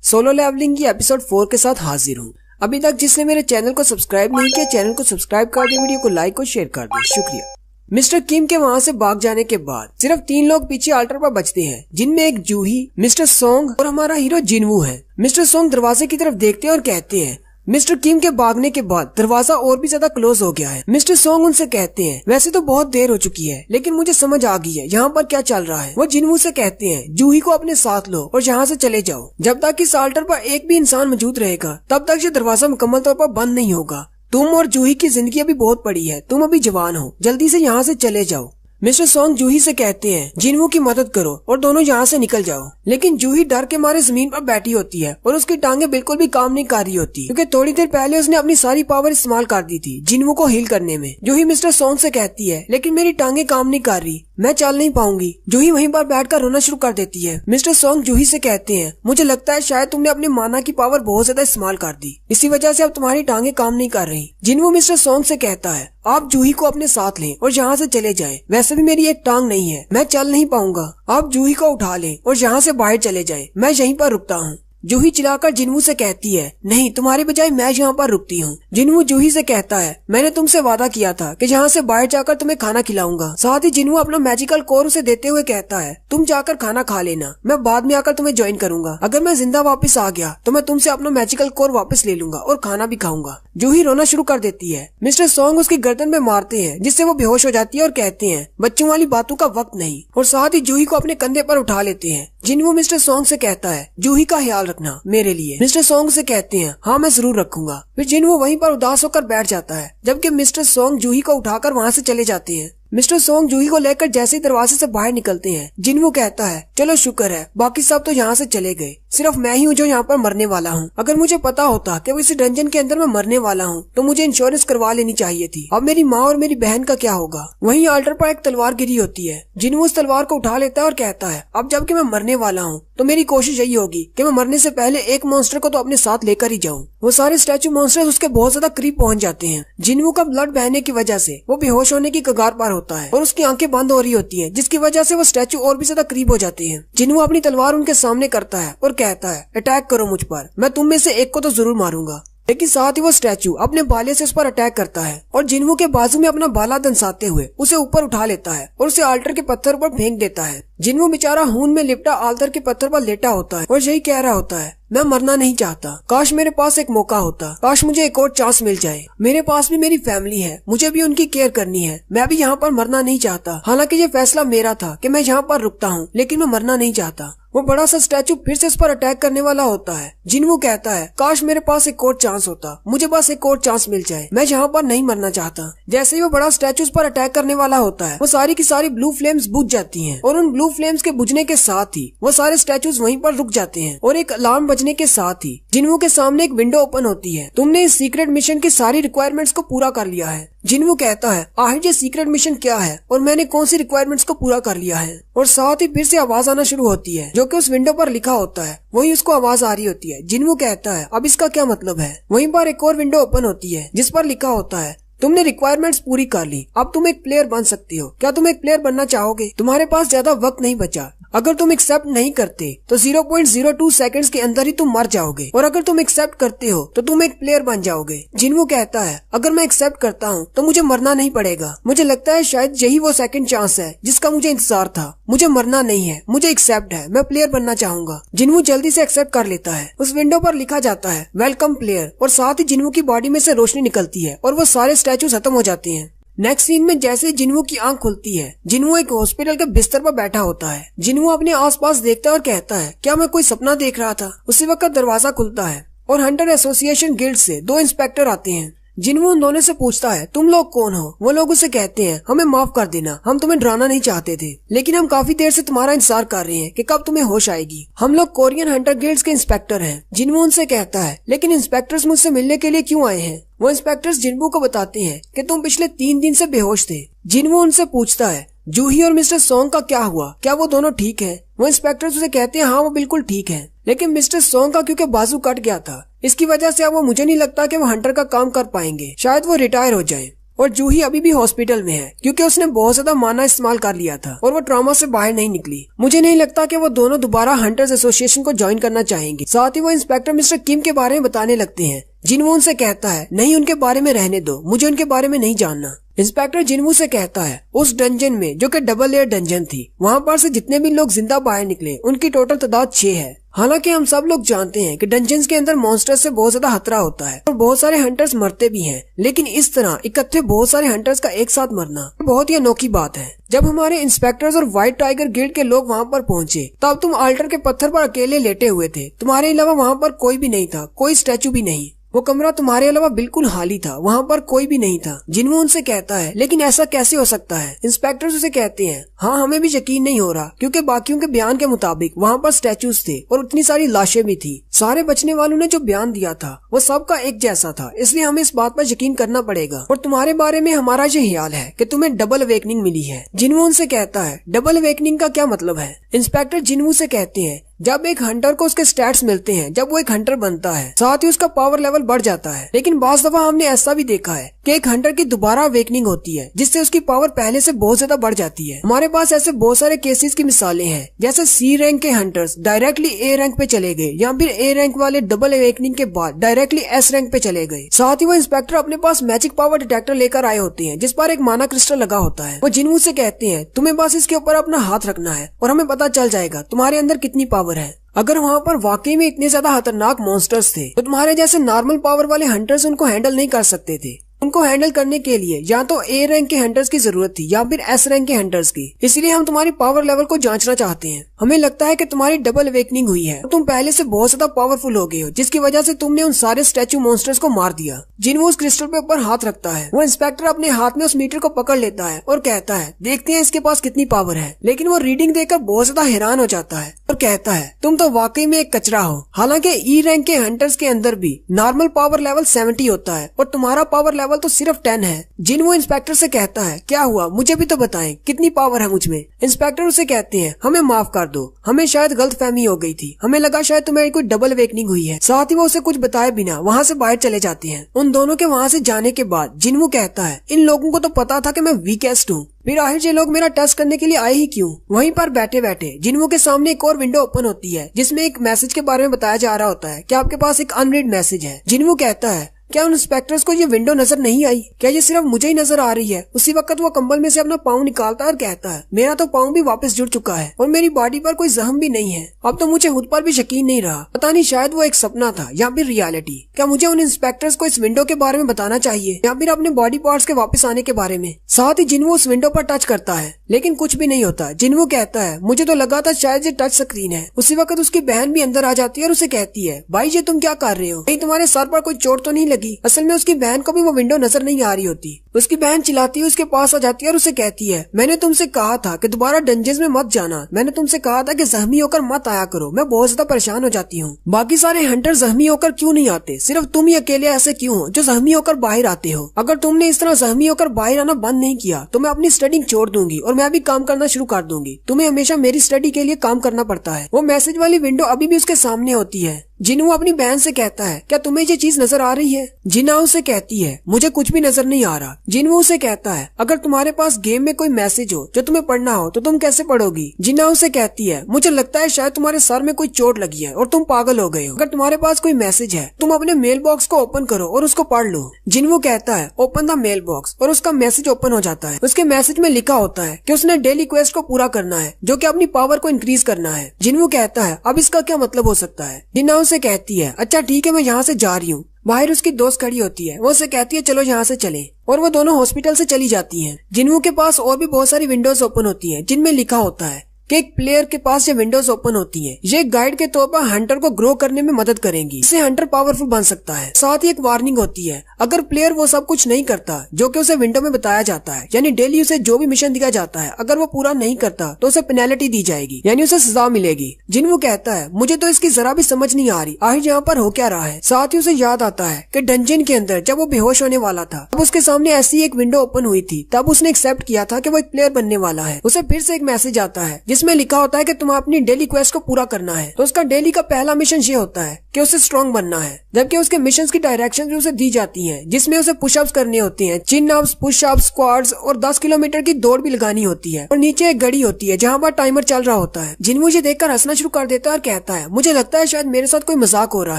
Solo levelling की episode 4 के साथ हाजिर हूँ। अभी तक जिसने मेरे चैनल को सब्सक्राइब नहीं किया, चैनल को सब्सक्राइब कर दे, वीडियो को लाइक और शेयर कर दे, शुक्रिया। मिस्टर किम के वहाँ से भाग जाने के बाद सिर्फ 3 लोग पीछे अल्टर पर बचते हैं, जिनमें एक जूही, मिस्टर सोंग और हमारा हीरो जिनवू है। मिस्टर सोंग दरवाजे की तरफ देखते हैं और कहते हैं मिस्टर किम के भागने के बाद दरवाजा और भी ज्यादा क्लोज हो गया है। मिस्टर सोंग उनसे कहते हैं वैसे तो बहुत देर हो चुकी है, लेकिन मुझे समझ आ गई है यहाँ पर क्या चल रहा है। वो जिनवू से कहते हैं जूही को अपने साथ लो और यहाँ से चले जाओ। जब तक इस अल्टर पर एक भी इंसान मौजूद रहेगा तब तक ये दरवाजा मुकम्मल तौर पर बंद नहीं होगा। तुम और जूही की जिंदगी अभी बहुत बड़ी है, तुम अभी जवान हो, जल्दी से यहाँ से चले जाओ। मिस्टर सोंग जूही से कहते हैं जिनवू की मदद करो और दोनों यहाँ से निकल जाओ। लेकिन जूही डर के मारे जमीन पर बैठी होती है और उसकी टांगे बिल्कुल भी काम नहीं कर रही होती, क्योंकि थोड़ी देर पहले उसने अपनी सारी पावर इस्तेमाल कर दी थी जिनवू को हील करने में। जूही मिस्टर सोंग से कहती है लेकिन मेरी टांगे काम नहीं कर रही, मैं चल नहीं पाऊंगी। जूही वहीं पर बैठकर रोना शुरू कर देती है। मिस्टर सोंग जूही से कहते हैं मुझे लगता है शायद तुमने अपनी माना की पावर बहुत ज्यादा इस्तेमाल कर दी, इसी वजह से अब तुम्हारी टांगे काम नहीं कर रही। जिनवू मिस्टर सोंग से कहता है आप जूही को अपने साथ लें और यहाँ से चले जाएं। वैसे भी मेरी एक टांग नहीं है, मैं चल नहीं पाऊंगा। आप जूही को उठा लें और यहाँ से बाहर चले जाएं, मैं यहीं पर रुकता हूँ। जूही चिल्लाकर जिनवू से कहती है नहीं, तुम्हारे बजाय मैं यहाँ पर रुकती हूँ। जिनवू जूही से कहता है मैंने तुमसे वादा किया था कि यहाँ से बाहर जाकर तुम्हें खाना खिलाऊंगा। साथ ही जिनवू अपना मैजिकल कोर उसे देते हुए कहता है तुम जाकर खाना खा लेना, मैं बाद में आकर तुम्हें ज्वाइन करूंगा। अगर मैं जिंदा वापस आ गया तो मैं तुमसे अपना मैजिकल कोर वापस ले लूंगा और खाना भी खाऊंगा। जूही रोना शुरू कर देती है। मिस्टर सोंग उसकी गर्दन में मारते हैं जिससे वो बेहोश हो जाती है और कहते हैं बच्चों वाली बातों का वक्त नहीं, और साथ ही जूही को अपने कंधे पर उठा लेते हैं। जिनवू मिस्टर सोंग से कहता है जूही का ख्याल रखना मेरे लिए। मिस्टर सोंग से कहते हैं हाँ मैं जरूर रखूंगा। फिर जिनवू वहीं पर उदास होकर बैठ जाता है, जबकि मिस्टर सोंग जूही को उठाकर वहाँ से चले जाते हैं। मिस्टर सोंग जूही को लेकर जैसे ही दरवाजे से बाहर निकलते हैं, जिनवू कहता है चलो शुक्र है बाकी सब तो यहाँ से चले गए, सिर्फ मैं ही हूँ जो यहाँ पर मरने वाला हूँ। अगर मुझे पता होता कि वो इस डंजन के अंदर मैं मरने वाला हूँ तो मुझे इंश्योरेंस करवा लेनी चाहिए थी। अब मेरी माँ और मेरी बहन का क्या होगा। वहीं अल्टर पर एक तलवार गिरी होती है। जिनवू उस तलवार को उठा लेता है और कहता है अब जबकि मैं मरने वाला हूँ तो मेरी कोशिश यही होगी कि मैं मरने से पहले एक मॉन्स्टर को तो अपने साथ लेकर ही जाऊँ। वो सारे स्टैचू मॉन्स्टर्स उसके बहुत ज्यादा करीब पहुँच जाते हैं। जिनवू का ब्लड बहने की वजह से वो बेहोश होने की कगार पर होता है और उसकी आंखें बंद हो रही होती है, जिसकी वजह से वो स्टैचू और भी ज्यादा करीब हो जाते हैं। जिनवू अपनी तलवार उनके सामने करता है और कहता है अटैक करो मुझ पर, मैं तुम में से एक को तो जरूर मारूंगा। लेकिन साथ ही वो स्टैचू अपने भाले से उस पर अटैक करता है और जिनवू के बाजू में अपना भाला दंसाते हुए उसे ऊपर उठा लेता है और उसे अल्टर के पत्थर पर फेंक देता है। जिनवू बेचारा खून में लिपटा अल्टर के पत्थर पर लेटा होता है और यही कह रहा होता है मैं मरना नहीं चाहता, काश मेरे पास एक मौका होता, काश मुझे एक और चांस मिल जाए। मेरे पास भी मेरी फैमिली है, मुझे भी उनकी केयर करनी है, मैं भी यहाँ पर मरना नहीं चाहता। हालांकि ये फैसला मेरा था कि मैं यहाँ पर रुकता हूँ, लेकिन मैं मरना नहीं चाहता। वो बड़ा सा स्टैचू फिर से उस पर अटैक करने वाला होता है। जिनवू कहता है काश मेरे पास एक और चांस होता, मुझे बस एक और चांस मिल जाए, मैं यहाँ पर नहीं मरना चाहता। जैसे ही वो बड़ा स्टैचू उस पर अटैक करने वाला होता है, वो सारी की सारी ब्लू फ्लेम्स बुझ जाती हैं और उन ब्लू फ्लेम्स के बुझने के साथ ही वो सारे स्टैचूज वहीं पर रुक जाते हैं और एक अलार्म बजने के साथ ही जिनवू के सामने एक विंडो ओपन होती है। तुमने इस सीक्रेट मिशन की सारी रिक्वायरमेंट्स को पूरा कर लिया है। जिनवू कहता है आखिर ये सीक्रेट मिशन क्या है और मैंने कौन सी रिक्वायरमेंट्स को पूरा कर लिया है। और साथ ही फिर से आवाज आना शुरू होती है जो कि उस विंडो पर लिखा होता है, वही उसको आवाज आ रही होती है। जिनवू कहता है अब इसका क्या मतलब है। वहीं पर एक और विंडो ओपन होती है जिस पर लिखा होता है तुमने रिक्वायरमेंट्स पूरी कर ली, अब तुम एक प्लेयर बन सकती हो, क्या तुम एक प्लेयर बनना चाहोगे। तुम्हारे पास ज्यादा वक्त नहीं बचा, अगर तुम एक्सेप्ट नहीं करते तो 0.02 सेकंड्स के अंदर ही तुम मर जाओगे, और अगर तुम एक्सेप्ट करते हो तो तुम एक प्लेयर बन जाओगे। जिनवू कहता है अगर मैं एक्सेप्ट करता हूँ तो मुझे मरना नहीं पड़ेगा, मुझे लगता है शायद यही वो सेकंड चांस है जिसका मुझे इंतजार था। मुझे मरना नहीं है, मुझे एक्सेप्ट है, मैं प्लेयर बनना चाहूंगा। जिनवू जल्दी से एक्सेप्ट कर लेता है। उस विंडो पर लिखा जाता है वेलकम प्लेयर, और साथ ही जिनवू की बॉडी में से रोशनी निकलती है और वो सारे स्टैचू खत्म हो जाते हैं। नेक्स्ट सीन में जैसे ही जिनवू की आंख खुलती है, जिनवू एक हॉस्पिटल के बिस्तर पर बैठा होता है। जिनवू अपने आसपास देखता है और कहता है क्या मैं कोई सपना देख रहा था। उसी वक्त दरवाजा खुलता है और हंटर एसोसिएशन गिल्ड से 2 इंस्पेक्टर आते हैं। जिनवू उन दोनों से पूछता है तुम लोग कौन हो। वो लोग उसे कहते हैं हमें माफ कर देना, हम तुम्हें डराना नहीं चाहते थे, लेकिन हम काफी देर से तुम्हारा इंतजार कर रहे हैं कि कब तुम्हें होश आएगी। हम लोग कोरियन हंटर गिल्ड्स के इंस्पेक्टर हैं। जिनवू उनसे कहता है लेकिन इंस्पेक्टर्स मुझसे मिलने के लिए क्यों आए हैं। वो इंस्पेक्टर्स जिनवू को बताते हैं कि तुम पिछले 3 दिन से बेहोश थे। जिनवू उनसे पूछता है जूही और मिस्टर सोंग का क्या हुआ, क्या वो दोनों ठीक हैं? वो इंस्पेक्टर्स उसे कहते हैं हाँ वो बिल्कुल ठीक है, लेकिन मिस्टर सोंग का क्योंकि बाजू कट गया था, इसकी वजह से अब वो मुझे नहीं लगता कि वो हंटर का काम कर पाएंगे, शायद वो रिटायर हो जाएं। और जूही अभी भी हॉस्पिटल में है क्योंकि उसने बहुत ज्यादा माना इस्तेमाल कर लिया था और वो ट्रॉमा से बाहर नहीं निकली। मुझे नहीं लगता कि वो दोनों दोबारा हंटर्स एसोसिएशन को ज्वाइन करना चाहेंगे। साथ ही वो इंस्पेक्टर मिस्टर किम के बारे में बताने लगते हैं। जिनवू उनसे कहता है नहीं, उनके बारे में रहने दो, मुझे उनके बारे में नहीं जानना। इंस्पेक्टर जिनवू से कहता है उस डंजन में, जो कि डबल लेयर डंजन थी, वहाँ पर से जितने भी लोग जिंदा बाहर निकले उनकी टोटल तादाद 6 है। हालांकि हम सब लोग जानते हैं कि डंजन्स के अंदर मॉन्स्टर्स से बहुत ज्यादा खतरा होता है और बहुत सारे हंटर्स मरते भी हैं, लेकिन इस तरह इकट्ठे बहुत सारे हंटर्स का एक साथ मरना बहुत ही अनोखी बात है। जब हमारे इंस्पेक्टर्स और व्हाइट टाइगर गिल्ड के लोग वहाँ पर पहुँचे तब तुम अल्टर के पत्थर पर अकेले लेटे हुए थे। तुम्हारे अलावा वहाँ पर कोई भी नहीं था, कोई स्टैचू भी नहीं। वो कमरा तुम्हारे अलावा बिल्कुल खाली था, वहाँ पर कोई भी नहीं था। जिनवू उनसे कहता है लेकिन ऐसा कैसे हो सकता है? इंस्पेक्टर्स उसे कहते हैं हाँ, हमें भी यकीन नहीं हो रहा क्योंकि बाकियों के बयान के मुताबिक वहाँ पर स्टैचूज थे और उतनी सारी लाशें भी थी। सारे बचने वालों ने जो बयान दिया था वो सबका एक जैसा था, इसलिए हमें इस बात पर यकीन करना पड़ेगा। और तुम्हारे बारे में हमारा ये ख्याल है कि तुम्हें डबल अवेकनिंग मिली है। जिनवू उनसे कहता है डबल अवेकनिंग का क्या मतलब है? इंस्पेक्टर जिनवू से कहते हैं जब एक हंटर को उसके स्टैट्स मिलते हैं, जब वो एक हंटर बनता है, साथ ही उसका पावर लेवल बढ़ जाता है। लेकिन बाज़ दफा हमने ऐसा भी देखा है कि एक हंटर की दोबारा अवेकनिंग होती है जिससे उसकी पावर पहले से बहुत ज्यादा बढ़ जाती है। हमारे पास ऐसे बहुत सारे केसेस की मिसालें हैं, जैसे सी रैंक के हंटर्स डायरेक्टली ए रैंक पे चले गए या फिर ए रैंक वाले डबल अवेकनिंग के बाद डायरेक्टली एस रैंक पे चले गए। साथ ही वो इंस्पेक्टर अपने पास मैजिक पावर डिटेक्टर लेकर आए होते हैं जिस पर एक माना क्रिस्टल लगा होता है। वो जिनवू से कहते हैं तुम्हें बस इसके ऊपर अपना हाथ रखना है और हमें पता चल जाएगा तुम्हारे अंदर कितनी पावर है। अगर वहाँ पर वाकई में इतने ज्यादा खतरनाक मॉन्स्टर्स थे तो तुम्हारे जैसे नॉर्मल पावर वाले हंटर्स उनको हैंडल नहीं कर सकते थे। उनको हैंडल करने के लिए या तो ए रैंक के हंटर्स की जरूरत थी या फिर एस रैंक के हंटर्स की। इसलिए हम तुम्हारी पावर लेवल को जांचना चाहते हैं। हमें लगता है कि तुम्हारी डबल अवेकनिंग हुई है, तुम पहले से बहुत ज्यादा पावरफुल हो गए हो, जिसकी वजह से तुमने उन सारे स्टैचू मॉन्स्टर्स को मार दिया। जिनवू उस क्रिस्टल पे ऊपर हाथ रखता है। वो इंस्पेक्टर अपने हाथ में उस मीटर को पकड़ लेता है और कहता है देखते हैं इसके पास कितनी पावर है। लेकिन वो रीडिंग देखकर बहुत ज्यादा हैरान हो जाता है और कहता है तुम तो वाकई में एक कचरा हो। हालांकि ई रैंक के हंटर्स के अंदर भी नॉर्मल पावर लेवल 70 होता है और तुम्हारा पावर लेवल तो सिर्फ 10 है। जिनवू इंस्पेक्टर से कहता है क्या हुआ, मुझे भी तो बताएं कितनी पावर है मुझ में। इंस्पेक्टर उसे कहते हैं हमें माफ कर दो, हमें शायद गलतफहमी हो गई थी, हमें लगा शायद तुम्हें कोई डबल अवेकनिंग हुई है। साथ ही वो उसे कुछ बताए बिना वहाँ से बाहर चले जाते हैं। उन दोनों के वहाँ से जाने के बाद जिनवू कहता है इन लोगों को तो पता था कि मैं वीकेस्ट हूँ, फिर आखिर ये लोग मेरा टेस्ट करने के लिए आए ही क्यों? वहीं पर बैठे बैठे जिनवू के सामने एक और विंडो ओपन होती है जिसमें एक मैसेज के बारे में बताया जा रहा होता है कि आपके पास एक अनरीड मैसेज है। जिनवू कहता है क्या उन इंस्पेक्टर्स को ये विंडो नजर नहीं आई? क्या ये सिर्फ मुझे ही नजर आ रही है? उसी वक्त वो कंबल में से अपना पाँव निकालता है और कहता है मेरा तो पाँव भी वापस जुड़ चुका है और मेरी बॉडी पर कोई जख्म भी नहीं है। अब तो मुझे खुद पर भी यकीन नहीं रहा, पता नहीं शायद वो एक सपना था या फिर रियलिटी। क्या मुझे उन इंस्पेक्टर्स को इस विंडो के बारे में बताना चाहिए या फिर अपने बॉडी पार्ट्स के वापस आने के बारे में? साथ ही जिनवू उस विंडो पर टच करता है लेकिन कुछ भी नहीं होता। जिनवू कहता है मुझे तो लगा था शायद ये टच स्क्रीन है। उसी वक्त उसकी बहन भी अंदर आ जाती है और उसे कहती है भाई ये तुम क्या कर रहे हो, कहीं तुम्हारे सर पर कोई चोट तो नहीं लगी? असल में उसकी बहन को भी वो विंडो नजर नहीं आ रही होती। उसकी बहन चिल्लाती है उसके पास आ जाती है और उसे कहती है मैंने तुमसे कहा था कि दोबारा डंजन्स में मत जाना, मैंने तुमसे कहा था कि जख्मी होकर मत आया करो, मैं बहुत ज्यादा परेशान हो जाती हूँ। बाकी सारे हंटर जख्मी होकर क्यों नहीं आते, सिर्फ तुम ही अकेले ऐसे क्यों हो जो जख्मी होकर बाहर आते हो? अगर तुमने इस तरह जख्मी होकर बाहर आना बंद नहीं किया तो मैं अपनी स्टडी छोड़ दूंगी और मैं भी काम करना शुरू कर दूंगी। तुम्हें हमेशा मेरी स्टडी के लिए काम करना पड़ता है। वो मैसेज वाली विंडो अभी भी उसके सामने होती है। जिनवू अपनी बहन से कहता है क्या तुम्हें ये चीज नजर आ रही है? जिना उसे कहती है मुझे कुछ भी नजर नहीं आ रहा। जिनवू उसे कहता है अगर तुम्हारे पास गेम में कोई मैसेज हो जो तुम्हें पढ़ना हो तो तुम कैसे पढ़ोगी? जिना उसे कहती है मुझे लगता है शायद तुम्हारे सर में कोई चोट लगी है और तुम पागल हो गए हो। अगर तुम्हारे पास कोई मैसेज है तुम अपने मेल बॉक्स को ओपन करो और उसको पढ़ लो। जिनवू कहता है ओपन द मेल बॉक्स और उसका मैसेज ओपन हो जाता है। उसके मैसेज में लिखा होता है कि उसने डेली क्वेस्ट को पूरा करना है जो कि अपनी पावर को इंक्रीज करना है। जिनवू कहता है अब इसका क्या मतलब हो सकता है? जिना उसे कहती है अच्छा ठीक है मैं यहाँ से जा रही हूँ। बाहर उसकी दोस्त खड़ी होती है, वो उसे कहती है चलो यहाँ से चलें और वो दोनों हॉस्पिटल से चली जाती हैं। जिनवू के पास और भी बहुत सारी विंडोज ओपन होती हैं जिनमें लिखा होता है कि एक प्लेयर के पास ये विंडोज ओपन होती है, ये गाइड के तौर पर हंटर को ग्रो करने में मदद करेंगी, इससे हंटर पावरफुल बन सकता है। साथ ही एक वार्निंग होती है अगर प्लेयर वो सब कुछ नहीं करता जो कि उसे विंडो में बताया जाता है, यानी डेली उसे जो भी मिशन दिया जाता है अगर वो पूरा नहीं करता तो उसे पेनल्टी दी जाएगी, यानी उसे सजा मिलेगी। जिनवू कहता है मुझे तो इसकी जरा भी समझ नहीं आ रही, आखिर यहाँ पर हो क्या रहा है? साथ ही उसे याद आता है कि डंजन के अंदर जब वो बेहोश होने वाला था तब उसके सामने ऐसी एक विंडो ओपन हुई थी, तब उसने एक्सेप्ट किया था कि वो एक प्लेयर बनने वाला है। उसे फिर से एक मैसेज आता है जिसमें लिखा होता है कि तुम्हें अपनी डेली क्वेस्ट को पूरा करना है। तो उसका डेली का पहला मिशन ये होता है कि उसे स्ट्रॉन्ग बनना है, जबकि उसके मिशन की डायरेक्शन भी उसे दी जाती है, जिसमें उसे पुशअप्स करनी होती है, चिन अप्स, पुशअप्स, स्क्वाट्स और 10 किलोमीटर की दौड़ भी लगानी होती है। और नीचे एक घड़ी होती है जहाँ पर टाइमर चल रहा होता है। जिन मुझे देखकर हंसना शुरू कर देता है और कहता है, मुझे लगता है शायद मेरे साथ कोई मजाक हो रहा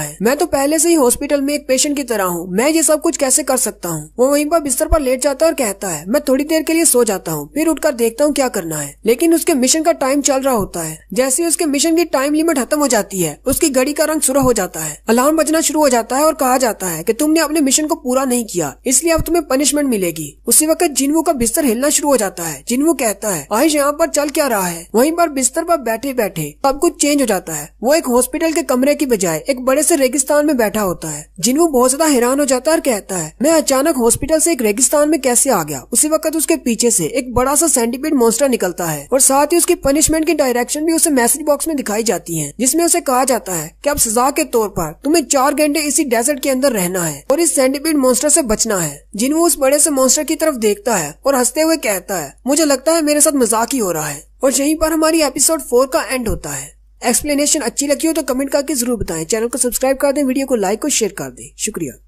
है, मैं तो पहले से ही हॉस्पिटल में एक पेशेंट की तरह हूँ, मैं ये सब कुछ कैसे कर सकता हूँ। वो वहीं पर बिस्तर पर लेट जाता है और कहता है, मैं थोड़ी देर के लिए सो जाता हूँ, फिर उठकर देखता हूँ क्या करना है। लेकिन उसके मिशन का टाइम चल रहा होता है। जैसे उसके मिशन की टाइम लिमिट खत्म हो जाती है, उसकी घड़ी का रंग सुर्ख हो जाता है, अलार्म बजना शुरू हो जाता है और कहा जाता है कि तुमने अपने मिशन को पूरा नहीं किया, इसलिए अब तुम्हें पनिशमेंट मिलेगी। उसी वक्त जिन्वू का बिस्तर हिलना शुरू हो जाता है। जिन्वू कहता है, आयुष यहाँ पर चल क्या रहा है। वहीं पर बिस्तर पर बैठे बैठे सब कुछ चेंज हो जाता है। वो एक हॉस्पिटल के कमरे की बजाय एक बड़े से रेगिस्तान में बैठा होता है। जिन्वू बहुत ज्यादा हैरान हो जाता है और कहता है, मैं अचानक हॉस्पिटल से एक रेगिस्तान में कैसे आ गया। उसी वक्त उसके पीछे से एक बड़ा सा सेंटीपीड मॉन्स्टर निकलता है और साथ ही उसकी पनिशमेंट की डायरेक्शन भी उसे मैसेज बॉक्स में दिखाई जाती है, जिसमें उसे कहा जाता है कि अब सजा के तौर पर तुम्हें 4 घंटे इसी डेजर्ट के अंदर रहना है और इस सेंटीपीड मॉन्स्टर से बचना है। जिन्वू उस बड़े से मॉन्स्टर की तरफ देखता है और हंसते हुए कहता है, मुझे लगता है मेरे साथ मजाक ही हो रहा है। और यहीं पर हमारी एपिसोड 4 का एंड होता है। एक्सप्लेनेशन अच्छी लगी हो तो कमेंट करके जरूर बताएं। चैनल को सब्सक्राइब कर दें, वीडियो को लाइक और शेयर कर दें। शुक्रिया।